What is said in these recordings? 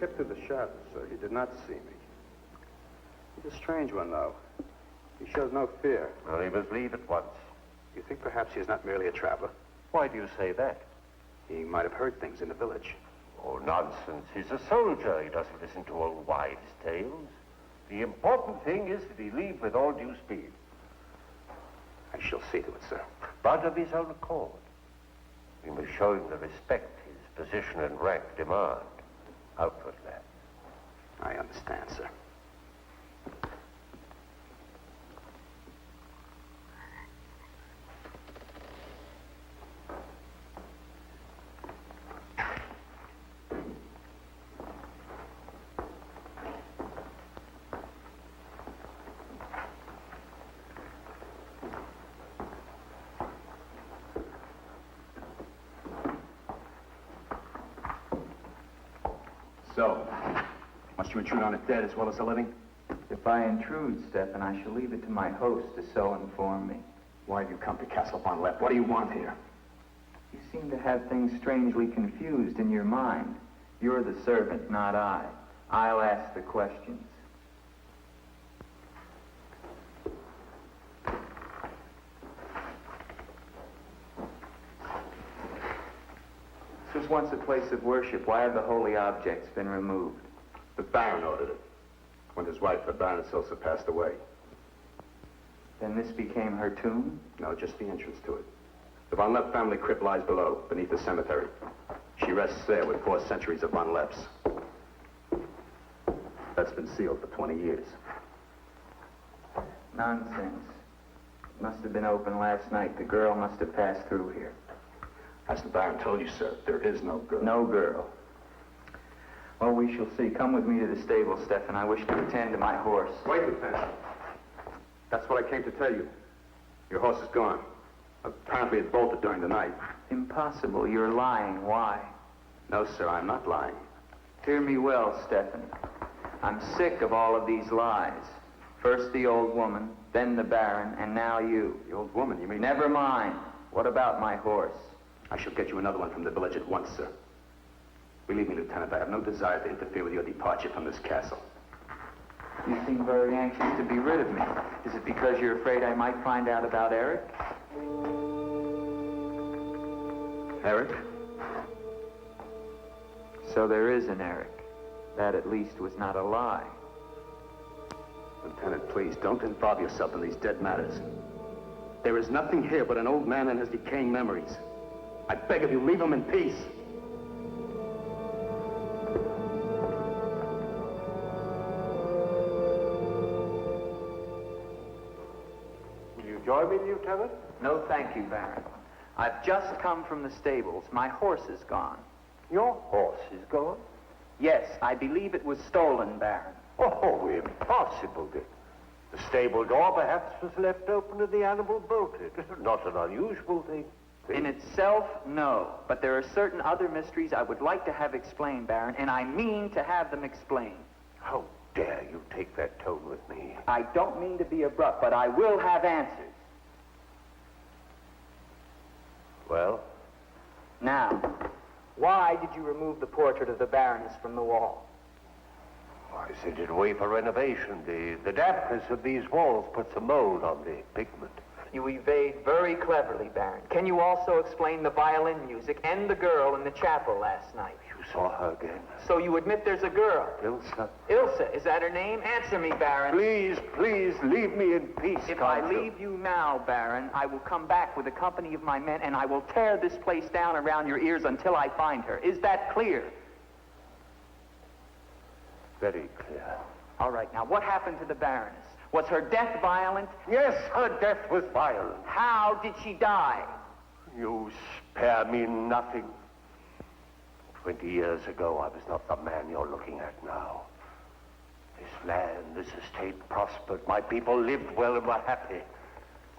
stepped through the shadows, sir. He did not see me. He's a strange one, though. He shows no fear. Well, he must leave at once. You think perhaps he is not merely a traveler? Why do you say that? He might have heard things in the village. Oh, nonsense. He's a soldier. He doesn't listen to old wives' tales. The important thing is that he leave with all due speed. I shall see to it, sir. But of his own accord. We must show him the respect his position and rank demand. Outward, lad. I understand, sir. So, must you intrude on the dead as well as the living? If I intrude, Stefan, I shall leave it to my host to so inform me. Why have you come to Castle Von Lepp? What do you want here? You seem to have things strangely confused in your mind. You're the servant, not I. I'll ask the questions. This was once a place of worship. Why have the holy objects been removed? The Baron ordered it, when his wife, the Baroness Ilsa, passed away. Then this became her tomb? No, just the entrance to it. The Von Lepp family crypt lies below, beneath the cemetery. She rests there with 4 centuries of Von Lepps. That's been sealed for 20 years. Nonsense. It must have been open last night. The girl must have passed through here. As the Baron told you, sir, there is no girl. No girl. Well, we shall see. Come with me to the stable, Stefan. I wish to attend to my horse. Wait, Lieutenant. That's what I came to tell you. Your horse is gone. Apparently it bolted during the night. Impossible. You're lying. Why? No, sir, I'm not lying. Hear me well, Stefan. I'm sick of all of these lies. First the old woman, then the Baron, and now you. The old woman, you mean? Never mind. What about my horse? I shall get you another one from the village at once, sir. Believe me, Lieutenant, I have no desire to interfere with your departure from this castle. You seem very anxious to be rid of me. Is it because you're afraid I might find out about Eric? Eric? So there is an Eric. That at least was not a lie. Lieutenant, please, don't involve yourself in these dead matters. There is nothing here but an old man and his decaying memories. I beg of you, leave him in peace. Will you join me, Lieutenant? No, thank you, Baron. I've just come from the stables. My horse is gone. Your horse is gone? Yes, I believe it was stolen, Baron. Oh, impossible, Dick. The stable door perhaps was left open and the animal bolted. Not an unusual thing. In itself, no. But there are certain other mysteries I would like to have explained, Baron, and I mean to have them explained. How dare you take that tone with me? I don't mean to be abrupt, but I will have answers. Well? Now, why did you remove the portrait of the Baroness from the wall? I sent it away for renovation. The dampness of these walls puts a mold on the pigment. You evade very cleverly, Baron. Can you also explain the violin music and the girl in the chapel last night? You saw her again? So you admit there's a girl? Ilsa. Ilsa, is that her name? Answer me, Baron. Please, please, leave me in peace, If can't I you? leave you now, Baron, I will come back with a company of my men, and I will tear this place down around your ears until I find her. Is that clear? Very clear. All right, now, what happened to the Baroness? Was her death violent? Yes, her death was violent. How did she die? You spare me nothing. 20 years ago, I was not the man you're looking at now. This land, this estate prospered. My people lived well and were happy.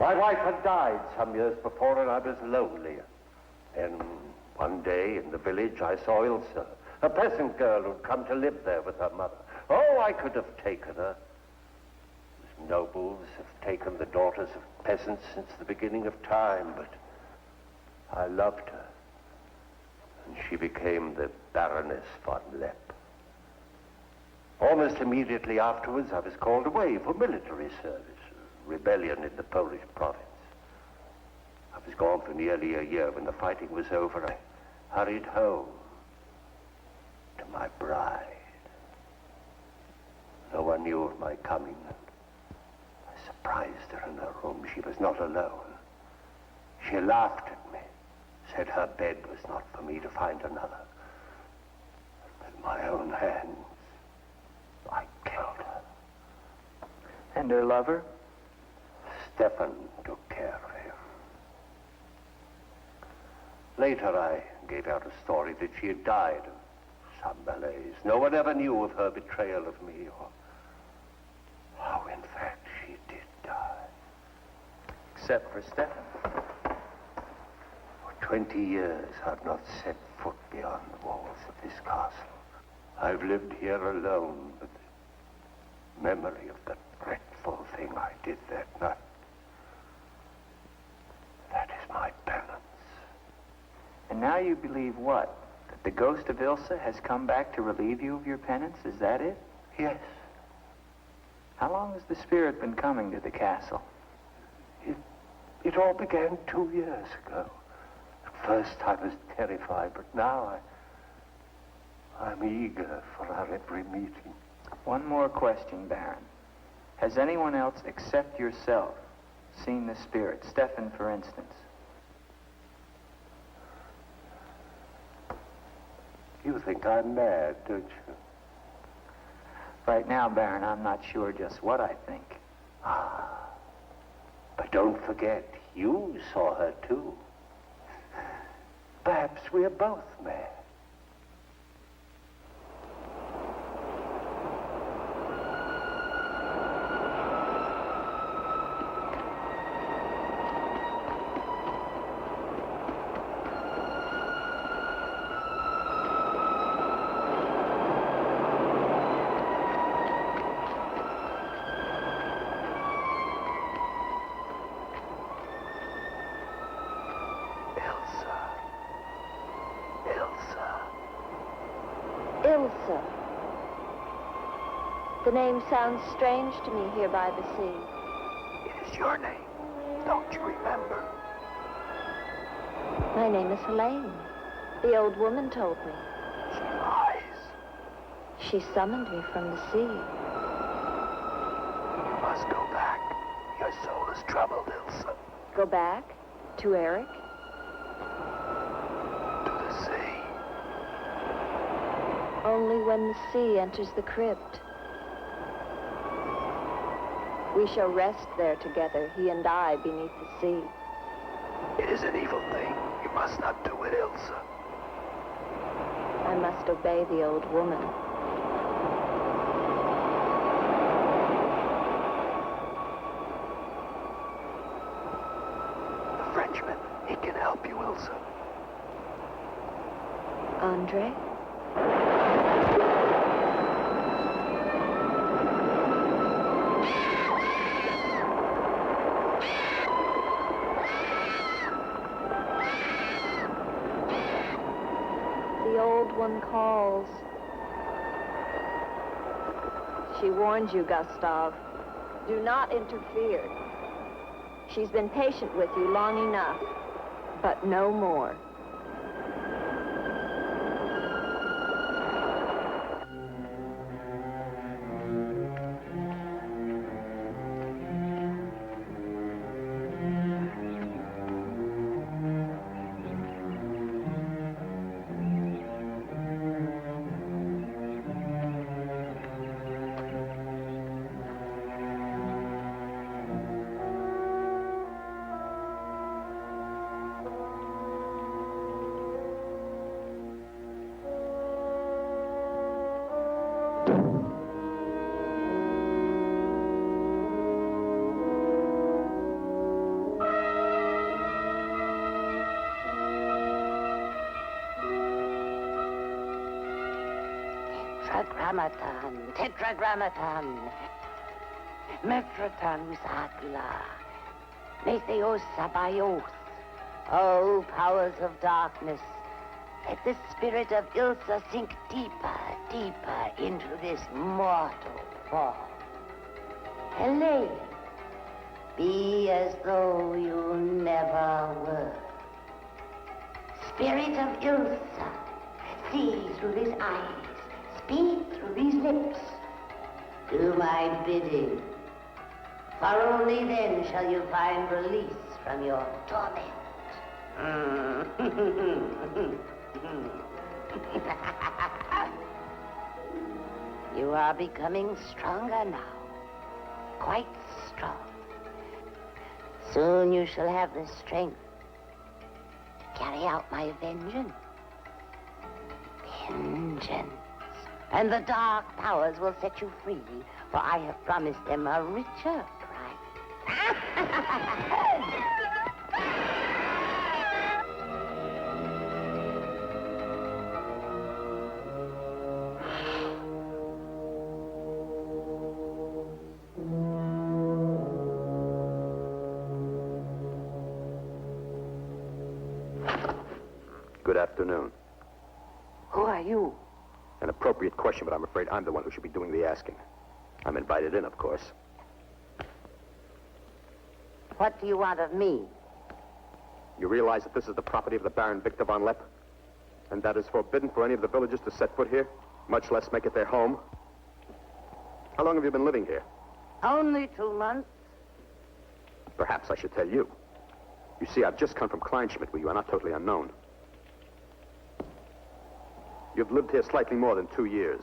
My wife had died some years before, and I was lonely. And one day in the village, I saw Ilsa, a peasant girl who'd come to live there with her mother. Oh, I could have taken her. As nobles have taken the daughters of peasants since the beginning of time, but I loved her. And she became the Baroness von Lepp. Almost immediately afterwards, I was called away for military service, a rebellion in the Polish province. I was gone for nearly a year. When the fighting was over, I hurried home to my bride. No one knew of my coming. I surprised her in her room. She was not alone. She laughed at me, said her bed was not for me to find another. With my own hands, I killed her. And her lover? Stefan took care of him. Later, I gave out a story that she had died of some malaise. No one ever knew of her betrayal of me, or how, in fact, she did die. Except for Stefan. For 20 years, I've not set foot beyond the walls of this castle. I've lived here alone with the memory of the dreadful thing I did that night. That is my penance. And now you believe what? That the ghost of Ilsa has come back to relieve you of your penance? Is that it? Yes. How long has the spirit been coming to the castle? It all began 2 years ago. At first I was terrified, but now I'm eager for our every meeting. One more question, Baron. Has anyone else except yourself seen the spirit? Stefan, for instance. You think I'm mad, don't you? Right now, Baron, I'm not sure just what I think. But don't forget, you saw her too. Perhaps we're both mad. Ilsa. The name sounds strange to me here by the sea. It is your name. Don't you remember? My name is Helene. The old woman told me. She lies. She summoned me from the sea. You must go back. Your soul is troubled, Ilsa. Go back? To Eric? To the sea. Only when the sea enters the crypt. We shall rest there together, he and I, beneath the sea. It is an evil thing. You must not do it, Ilsa. I must obey the old woman. The Frenchman, he can help you, Ilsa. Andre? The old one calls. She warns you, Gustav. Do not interfere. She's been patient with you long enough, but no more. Tetragrammaton, tetragrammaton. Mephraton usagla. Metheos sabaioth. O powers of darkness, Let the spirit of Ilsa sink deeper, deeper into this mortal form. Helene, be as though you never were. Spirit of Ilsa, see through these eyes, speak through these lips. Do my bidding, for only then shall you find release from your torment. You are becoming stronger now, quite strong. Soon you shall have the strength to carry out my vengeance. Vengeance. And the dark powers will set you free, for I have promised them a richer price. Good afternoon. Who are you? An appropriate question, but I'm afraid I'm the one who should be doing the asking. I'm invited in, of course. What do you want of me? You realize that this is the property of the Baron Victor von Lepp? And that is forbidden for any of the villagers to set foot here, much less make it their home? How long have you been living here? Only 2 months. Perhaps I should tell you. You see, I've just come from Kleinschmidt, where you are not totally unknown. You've lived here slightly more than 2 years.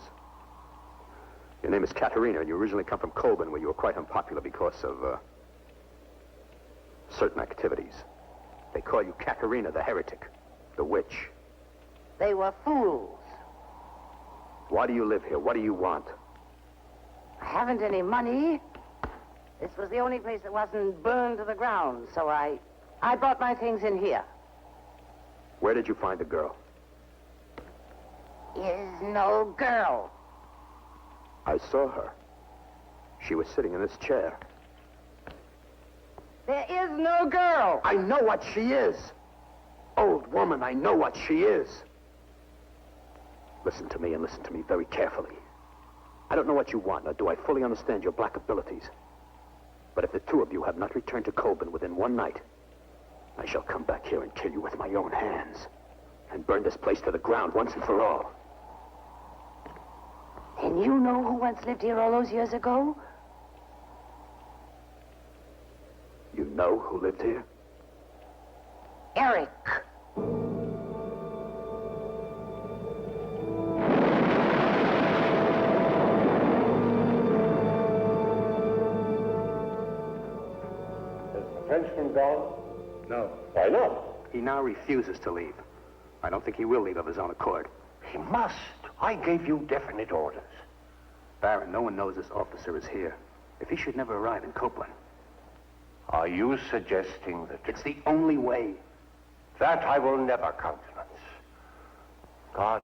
Your name is Katerina, and you originally come from Colburn, where you were quite unpopular because of, certain activities. They call you Katerina the heretic, the witch. They were fools. Why do you live here? What do you want? I haven't any money. This was the only place that wasn't burned to the ground, so I brought my things in here. Where did you find the girl? Is no girl. I saw her. She was sitting in this chair. There is no girl. I know what she is. Old woman, I know what she is. Listen to me, and listen to me very carefully. I don't know what you want, nor do I fully understand your black abilities. But if the two of you have not returned to Colburn within one night, I shall come back here and kill you with my own hands, and burn this place to the ground once and for all. And you know who once lived here all those years ago? You know who lived here? Eric. Is the Frenchman gone? No. Why not? He now refuses to leave. I don't think he will leave of his own accord. He must. I gave you definite orders. Baron, no one knows this officer is here. If he should never arrive in Copeland. Are you suggesting that... It's the only way. That I will never countenance. God